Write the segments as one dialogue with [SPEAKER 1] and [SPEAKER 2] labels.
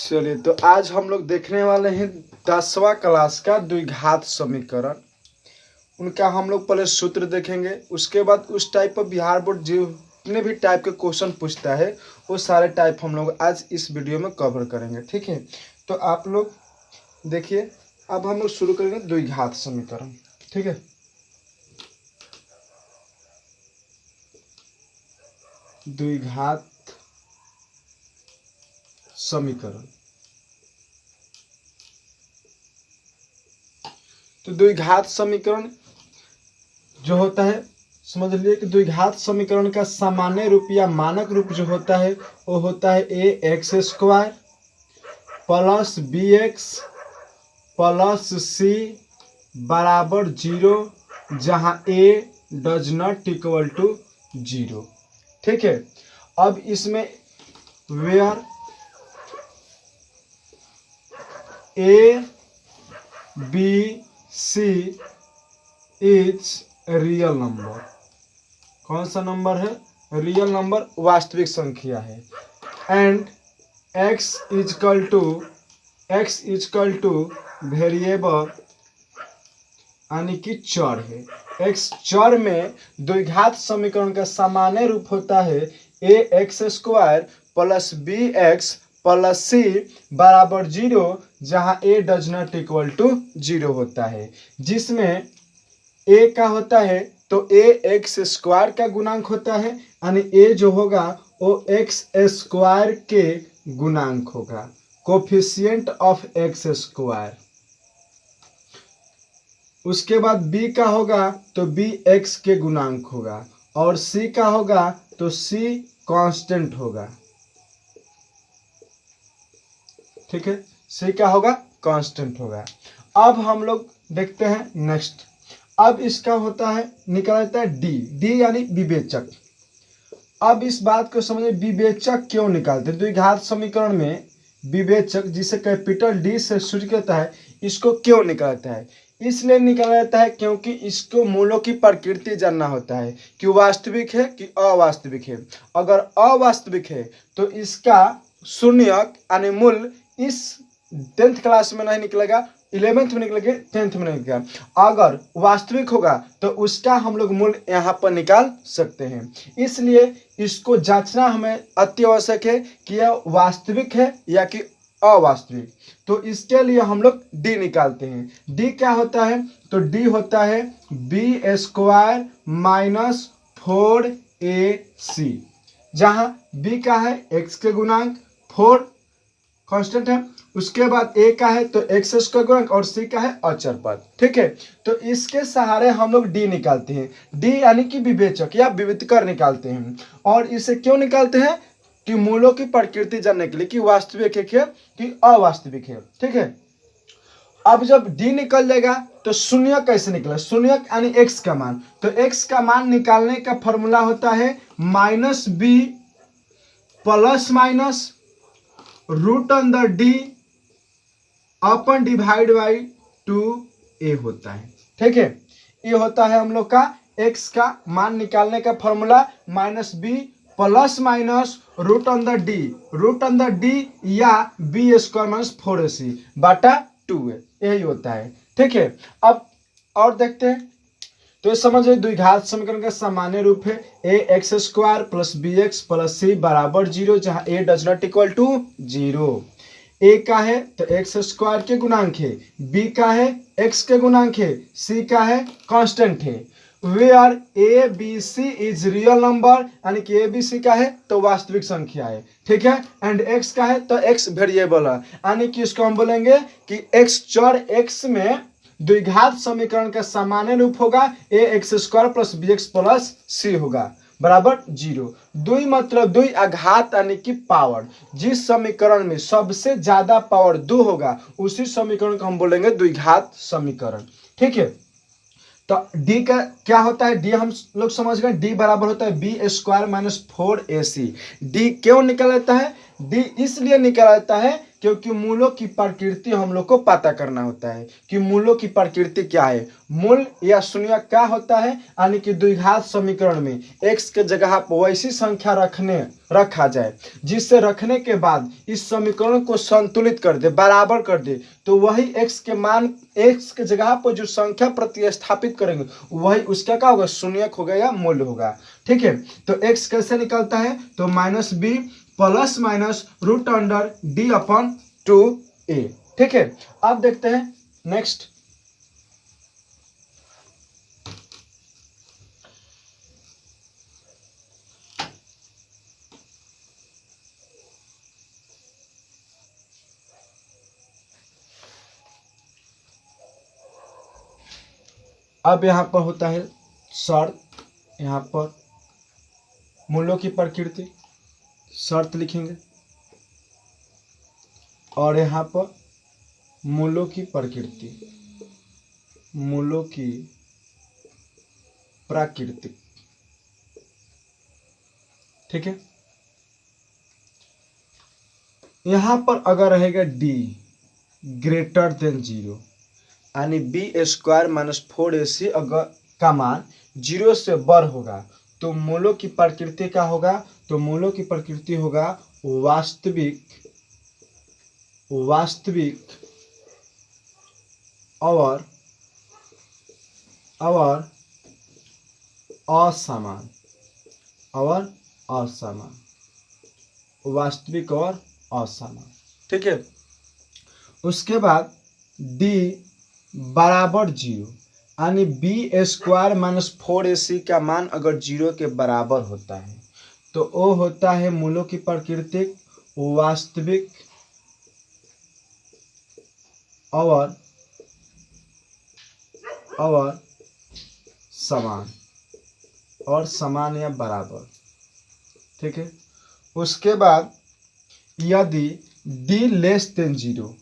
[SPEAKER 1] चलिए, तो आज हम लोग देखने वाले हैं 10वां क्लास का द्विघात समीकरण। उनका हम लोग पहले सूत्र देखेंगे, उसके बाद उस टाइप पर बिहार बोर्ड जितने भी टाइप के क्वेश्चन पूछता है वो सारे टाइप हम लोग आज इस वीडियो में कवर करेंगे। ठीक है, तो आप लोग देखिए, अब हम लोग शुरू करेंगे द्विघात समीकरण। ठीक है, द्विघात समीकरण। तो द्विघात समीकरण जो होता है, समझ लीजिए कि द्विघात समीकरण का सामान्य रूप या मानक रूप जो होता है वो होता है a x square plus b x plus c बराबर 0, जहां a does not equal to 0। ठीक है, अब इसमें where A B C is real number. कौन सा नंबर है? रियल नंबर, वास्तविक संख्या है। And x is equal to variable यानी कि चर है। x चर में द्विघात समीकरण का सामान्य रूप होता है a x square plus b x plus c बराबर 0, जहां a does not equal to 0 होता है। जिसमें ए का होता है तो ए एक्स स्क्वायर का गुणांक होता है, यानी ए जो होगा वो एक्स स्क्वायर के गुणांक होगा, कोफिशिएंट ऑफ एक्स स्क्वायर। उसके बाद बी का होगा तो बी एक्स के गुणांक होगा, और सी का होगा तो सी कांस्टेंट होगा। ठीक है, सी का होगा कांस्टेंट होगा। अब हम लोग देखते हैं नेक्स्ट। अब इसका होता है, निकल जाता है डी यानी विवेचक। अब इस बात को समझे, विवेचक क्यों निकालते हैं द्विघात समीकरण में? विवेचक जिसे कैपिटल डी से शुरू करता है, इसको क्यों निकालता है? इसलिए निकाला जाता है क्योंकि इसको मूलों की प्रकृति जानना होता है कि वास्तविक है कि अवास्तविक है। अगर अवास्तविक है तो इसका शून्यक यानी मूल इस 10th क्लास में नहीं निकलेगा, 11th में निकलेगा, 10th में निकलेगा। अगर वास्तविक होगा तो उसका हम लोग मूल यहाँ पर निकाल सकते हैं। इसलिए इसको जांचना हमें अति आवश्यक है कि यह वास्तविक है या कि अवास्तविक। तो इसके लिए हम लोग डी निकालते हैं। डी क्या होता है? तो डी होता है बी स्क्वायर माइनस 4ac, जहां बी का है एक्स के गुणांक, 4 कांस्टेंट है, उसके बाद ए का है तो एक्स स्क्वायर गुणांक, और सी का है अचर पद। ठीक है, तो इसके सहारे हम लोग डी निकालते हैं। डी यानी कि विवेचक या विविधकर निकालते हैं। और इसे क्यों निकालते हैं? कि मूलों की प्रकृति जानने के लिए कि वास्तविक है कि अवास्तविक है। ठीक है, अब जब डी निकल जाएगा तो शून्य कैसे निकला? शून्य यानी एक्स का मान। तो एक्स का मान निकालने का फॉर्मूला होता है -b plus minus root under D upon divide by 2a होता है। ठीक है, ये होता है हम लोग का x का मान निकालने का formula, -b plus minus root under D या b स्क्वायर माइनस 4ac बटा 2a, यही होता है। ठीक है, अब और देखते हैं। तो ये समझ द्विघात समीकरण का सामान्य रूप है a x square plus b x plus c बराबर 0, जहां a does not equal to 0। A का है तो एक्स स्क्वायर के गुणांक है, बी का है एक्स के गुणांक है, सी का है कांस्टेंट है। Where A B C is real number, यानी कि ए बी सी का है तो वास्तविक संख्या है। ठीक है, एंड एक्स का है तो एक्स वेरिएबल है, यानी कि इसको हम बोलेंगे कि एक्स चर एक्स में द्विघात समीकरण का सामान्य रूप होगा a x square plus b x plus c होगा बराबर 0। द्वि मतलब द्वि आघात यानी कि पावर। जिस समीकरण में सबसे ज्यादा पावर 2 होगा उसी समीकरण को हम बोलेंगे द्विघात समीकरण। ठीक है, तो डी का क्या होता है? डी हम लोग समझ गए, डी बराबर होता है B square minus 4ac। D क्यों निकल आता है? डी इसलिए निकल आता है क्योंकि मूलों की प्रकृति हम लोग को पता करना होता है कि मूलों की प्रकृति क्या है। मूल या शून्य क्या होता है, यानी कि द्विघात समीकरण में x के जगह पर वैसी संख्या रखा जाए जिससे रखने के बाद इस समीकरण को संतुलित कर दे, बराबर कर दे, तो वही x के मान, x के जगह पर जो संख्या प्रतिस्थापित करेंगे वही उसका क्या होगा, शून्यक होगा या मूल होगा। ठीक है, तो x कैसे निकलता है, तो -b plus minus root under d upon 2a। ठीक है, अब देखते हैं नेक्स्ट। अब यहां पर होता है शर्त, यहां पर मूलों की प्रकृति शर्त लिखेंगे और यहां पर मूलों की प्रकृति, मूलों की प्राकृतिक। ठीक है, यहां पर अगर रहेगा d ग्रेटर देन 0 यानी b² माइनस 4ac अगर का मान 0 से बड़ होगा तो मूलों की प्रकृति क्या होगा, तो मूलों की प्रकृति होगा वास्तविक और असमान, वास्तविक और असमान। ठीक है, उसके बाद d बराबर 0 यानी b² माइनस 4ac का मान अगर 0 के बराबर होता है तो वो होता है मूलों की प्रकृति वास्तविक और समान, और समान या बराबर। ठीक है, उसके बाद यदि d लेस देन 0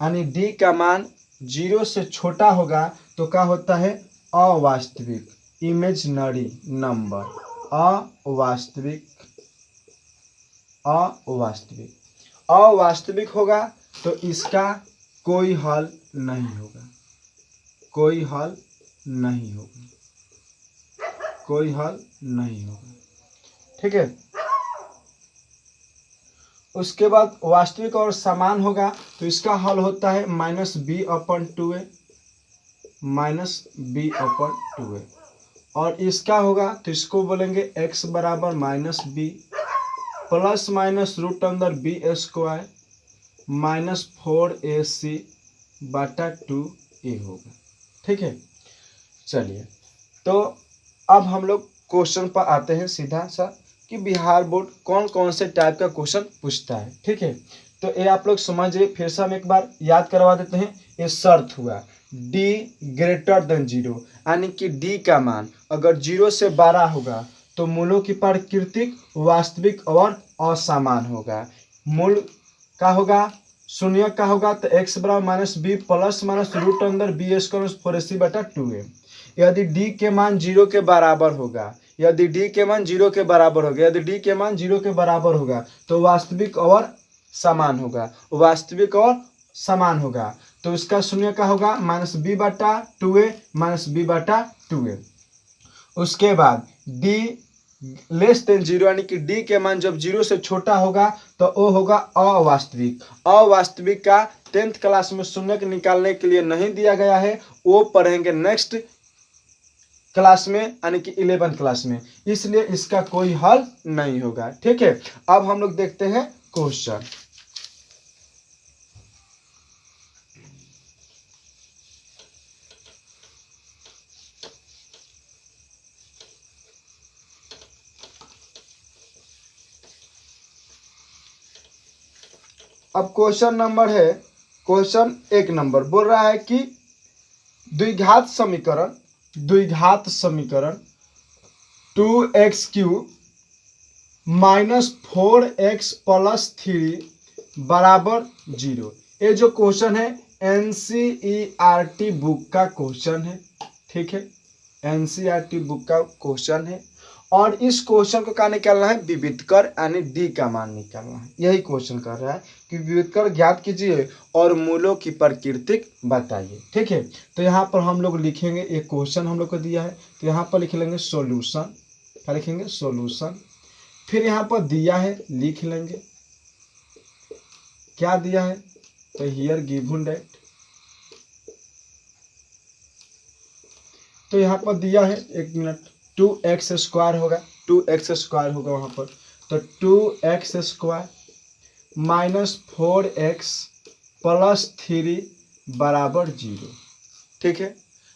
[SPEAKER 1] यानी d का मान 0 से छोटा होगा तो क्या होता है, अवास्तविक, इमेजिनरी नंबर, अवास्तविक होगा तो इसका कोई हल नहीं होगा, ठीक है। उसके बाद वास्तविक और समान होगा तो इसका हल होता है -b/2a, और इसका होगा तो इसको बोलेंगे x बराबर -b प्लस माइनस रूट अंदर b² -4ac/2a होगा। ठीक है, चलिए तो अब हम लोग क्वेश्चन पर आते हैं सीधा सा कि बिहार बोर्ड कौन कौन से टाइप का क्वेश्चन पूछता है। ठीक है, तो ये आप लोग समझिए, फिर से हम एक बार याद करवा देते हैं। ये शर्त हुआ d ग्रेटर देन 0 यानी कि d का मान अगर 0 से बड़ा होगा तो मूलों की प्राकृतिक वास्तविक और असमान होगा। मूल का होगा, शून्य का होगा तो x बराबर -b प्लस माइनस रूट अंदर b² 4ac/2a। यदि d के मान 0 के बराबर होगा, यदि d के मान 0 के बराबर होगा तो वास्तविक और समान होगा, तो उसका शून्य का होगा -b/2a। उसके बाद d लेस देन 0 यानी कि d के मान जब 0 से छोटा होगा तो वो होगा अवास्तविक का 10th क्लास में शून्य निकालने के लिए नहीं दिया गया है, वो पढ़ेंगे नेक्स्ट क्लास में यानी कि 11th क्लास में, इसलिए इसका कोई हल नहीं होगा। ठीक है, अब हम लोग देखते हैं क्वेश्चन। अब क्वेश्चन नंबर है, क्वेश्चन 1 नंबर बोल रहा है कि द्विघात समीकरण 2x³ -4x + 3 बराबर 0। ये जो क्वेश्चन है NCERT बुक का क्वेश्चन है। ठीक है, NCERT बुक का क्वेश्चन है और इस क्वेश्चन को क्या निकालना है, विविधकर यानी डी का मान निकालना है। यही क्वेश्चन कर रहा है कि विविधकर ज्ञात कीजिए और मूलों की प्रकृति बताइए। ठीक है, तो यहाँ पर हम लोग लिखेंगे, एक क्वेश्चन हम लोग को दिया है तो यहाँ पर लिख लेंगे सॉल्यूशन। क्या लिखेंगे, सॉल्यूशन। फिर यहाँ पर दिया है, लिख लेंगे क्या दिया है, तो हियर गिवन दैट, तो यहाँ पर दिया है, एक मिनट, 2x² होगा, 2x² होगा वहाँ पर, तो 2x² माइनस 4x प्लस 3 बराबर 0। ठीक है,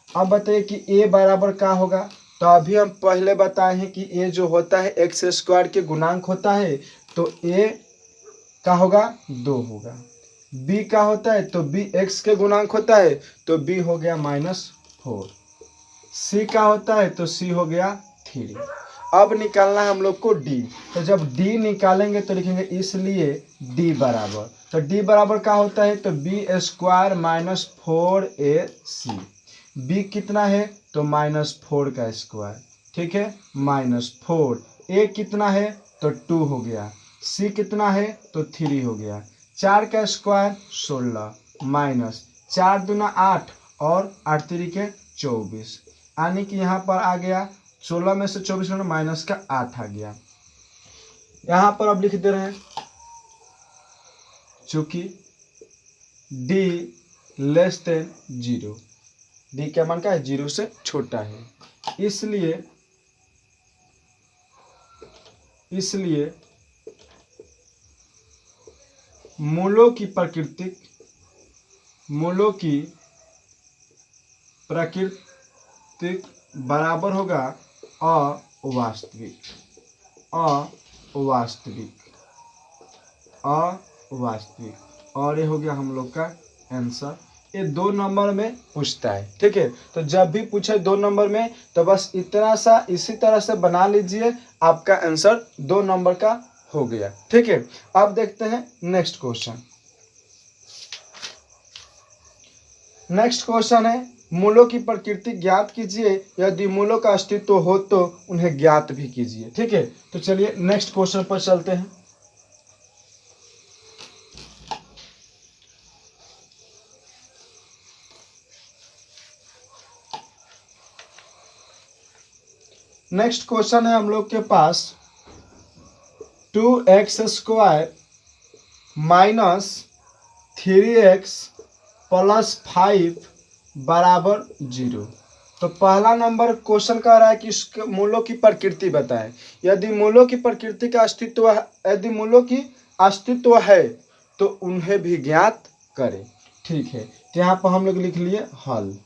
[SPEAKER 1] अब बताइए कि a बराबर क्या होगा, तो अभी हम पहले बताए हैं कि a जो होता है x² के गुणांक होता है, तो a का होगा 2 होगा। b का होता है तो b x के गुणांक होता है, तो b हो गया -4। c का होता है तो c हो गया 3। अब निकालना है हम लोग को d, तो जब d निकालेंगे तो लिखेंगे इसलिए d बराबर, तो d बराबर क्या होता है, तो b² माइनस 4ac। b कितना है, तो -4 का स्क्वायर। ठीक है, -4। a कितना है, तो 2 हो गया। c कितना है, तो 3 हो गया। 4 का स्क्वायर 16 माइनस 4 दूना 8 और 8 तिरिके 24, यानी कि यहाँ पर आ गया 16 में से 24 माइनस का 8 आ गया। यहाँ पर अब लिख दे रहे हैं चूंकि d लेस देन 0, d क्या मान का है, 0 से छोटा है, इसलिए मूलों की प्रकृति बराबर होगा अवास्तविक। और ये हो गया हम लोग का आंसर। ये 2 नंबर में पूछता है। ठीक है, तो जब भी पूछे 2 नंबर में तो बस इतना सा इसी तरह से बना लीजिए, आपका आंसर 2 नंबर का हो गया। ठीक है, अब देखते हैं नेक्स्ट क्वेश्चन। नेक्स्ट क्वेश्चन है, मूलों की प्रकृति ज्ञात कीजिए, यदि मूलों का अस्तित्व हो तो उन्हें ज्ञात भी कीजिए। ठीक है, तो चलिए नेक्स्ट क्वेश्चन पर चलते हैं। नेक्स्ट क्वेश्चन है हम लोग के पास 2x² माइनस 3x प्लस 5 बराबर 0। तो पहला नंबर क्वेश्चन कह रहा है कि इसके मूलों की प्रकृति बताएं। यदि मूलों की प्रकृति का अस्तित्व, यदि मूलों की अस्तित्व है तो उन्हें भी ज्ञात करें। ठीक है, तो यहाँ पर हम लोग लिख लिए हल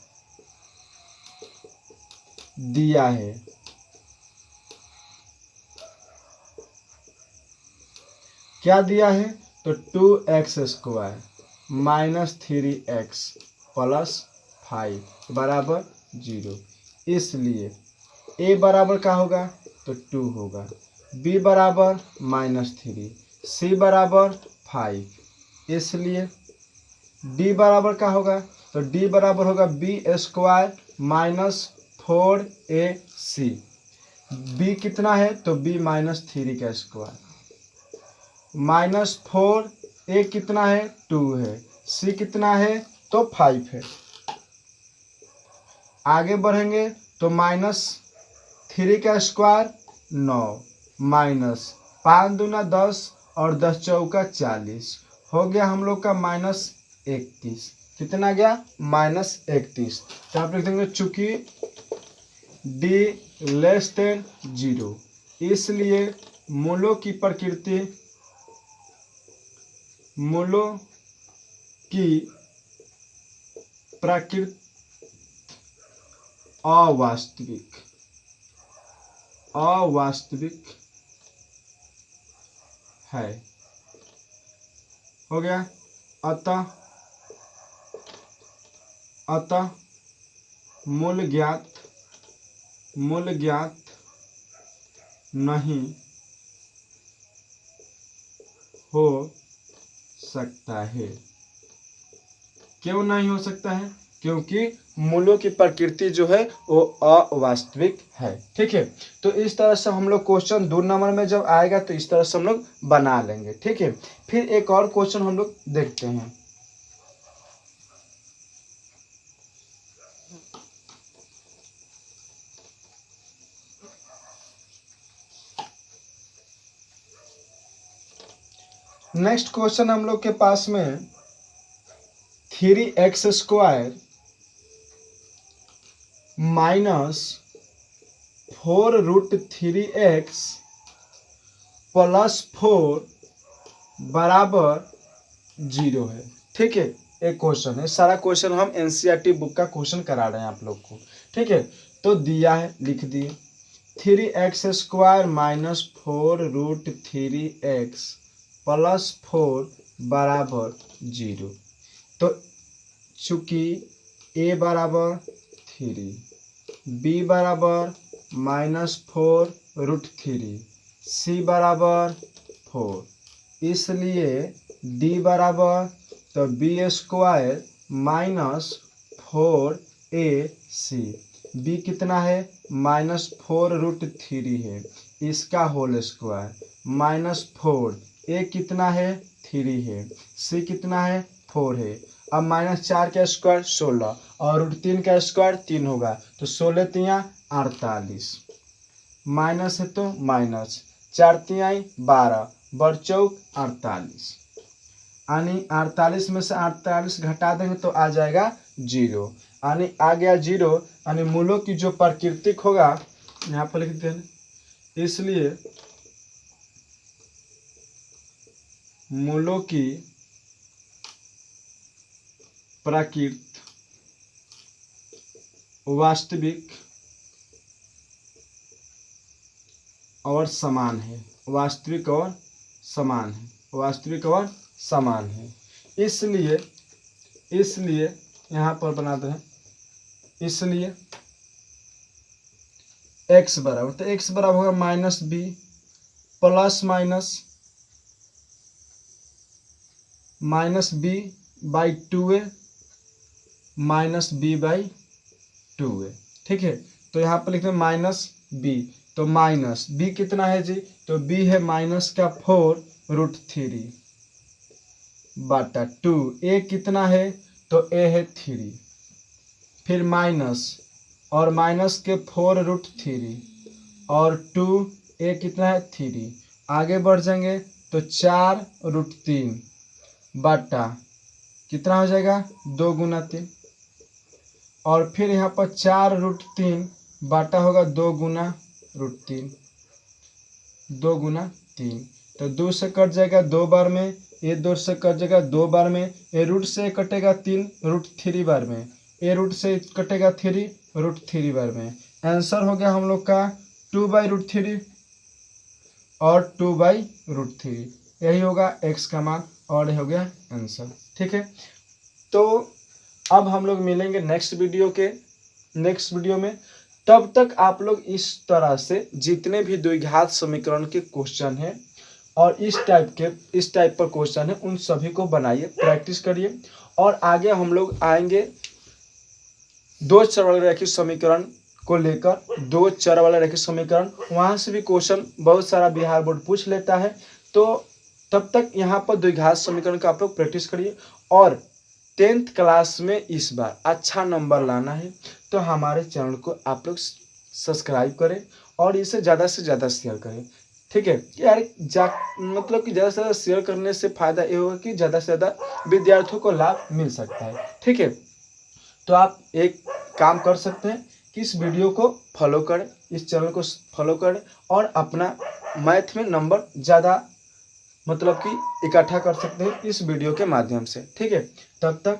[SPEAKER 1] दिया है। क्या दिया है, तो 2x² माइनस 3x प्लस 5 बराबर 0। इसलिए a बराबर क्या होगा, तो 2 होगा, b बराबर -3, c बराबर 5। इसलिए d बराबर क्या होगा, तो d बराबर होगा b² माइनस 4ac। b कितना है, तो b -3 का स्क्वायर, -4, a कितना है, 2 है, c कितना है, तो 5 है। आगे बढ़ेंगे तो -3 का स्क्वायर 9 माइनस 5 दूना 10 और 10 चौका 40 हो गया हम लोग का -31। कितना गया, -31। तो आप लिख देंगे चूंकि d लेस देन 0, इसलिए मूलों की प्रकृति अवास्तविक है। हो गया, अतः मूल ज्ञात नहीं हो सकता है। क्यों नहीं हो सकता है, क्योंकि मूलों की प्रकृति जो है वो अवास्तविक है। ठीक है, तो इस तरह से हम लोग क्वेश्चन 2 नंबर में जब आएगा तो इस तरह से हम लोग बना लेंगे। ठीक है, फिर एक और क्वेश्चन हम लोग देखते हैं। नेक्स्ट क्वेश्चन हम लोग के पास में 3x² - 4√3x + 4 बराबर 0 है। ठीक है, एक क्वेश्चन है, सारा क्वेश्चन हम एनसीईआरटी बुक का क्वेश्चन करा रहे हैं आप लोग को। ठीक है, तो दिया है, लिख दिए 3x² - 4√3x + 4 बराबर 0। तो चूंकि a बराबर 3, b बराबर -4√3, c बराबर 4, इसलिए d बराबर तो b² - 4ac, b कितना है -4√3 है, इसका होल स्क्वायर -4, a कितना है 3 है, c कितना है 4 है। अब -4 का स्क्वायर 16 और √3 का स्क्वायर 3 होगा, तो 16 तिया 48, माइनस है तो माइनस, 4 तिहाई 12, बड़ चौक 48, यानी 48 में से 48 घटा देंगे तो आ जाएगा 0, यानी आ गया 0, यानी मूलों की जो प्राकृतिक होगा यहाँ पर लिख देते हैं, इसलिए मूलों की प्राकृत वास्तविक और समान है, वास्तविक और समान है, वास्तविक और समान है। इसलिए यहाँ पर बनाते हैं, इसलिए x बराबर, तो x बराबर होगा -b -b/2a -b/2a। ठीक है, तो यहाँ पर लिखते हैं -b, तो -b कितना है जी, तो b है -4√3 बटा 2, a कितना है, तो a है 3, फिर माइनस और माइनस के 4√3 और 2a कितना है 3, आगे बढ़ जाएंगे तो 4√3 बटा कितना हो जाएगा 2 गुना 3, और फिर यहाँ पर 4√3 बटा होगा 2 गुना √3, 2 गुना 3, तो 2 से कट जाएगा 2 बार में, ये 2 से कट जाएगा 2 बार में, ये रूट से कटेगा 3 √3 बार में, ये रूट से कटेगा 3 √3 बार में। आंसर हो गया हम लोग का 2/√3 और 2/√3, यही होगा x का मान और ये हो गया आंसर। ठीक है, तो अब हम लोग मिलेंगे नेक्स्ट वीडियो में। तब तक आप लोग इस तरह से जितने भी द्विघात समीकरण के क्वेश्चन हैं और इस टाइप पर क्वेश्चन है उन सभी को बनाइए, प्रैक्टिस करिए, और आगे हम लोग आएंगे 2 चर वाले रैखिक समीकरण को लेकर, 2 चर वाले रैखिक समीकरण, वहाँ से भी क्वेश्चन बहुत सारा बिहार बोर्ड पूछ लेता है। तो तब तक यहाँ पर द्विघात समीकरण का आप लोग प्रैक्टिस करिए, और 10th क्लास में इस बार अच्छा नंबर लाना है तो हमारे चैनल को आप लोग सब्सक्राइब करें और इसे ज़्यादा से ज़्यादा शेयर करें। ठीक है यार, मतलब कि ज़्यादा से ज़्यादा शेयर करने से फ़ायदा ये होगा कि ज़्यादा से ज़्यादा विद्यार्थियों को लाभ मिल सकता है। ठीक है, तो आप एक काम कर सकते हैं कि इस वीडियो को फॉलो करें, इस चैनल को फॉलो करें और अपना मैथ में नंबर ज़्यादा मतलब कि इकट्ठा कर सकते हैं इस वीडियो के माध्यम से। ठीक है, तब तक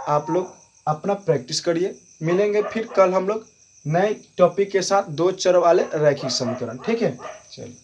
[SPEAKER 1] आप लोग अपना प्रैक्टिस करिए, मिलेंगे फिर कल हम लोग नए टॉपिक के साथ 2 चर वाले रैखिक समीकरण। ठीक है, चलिए।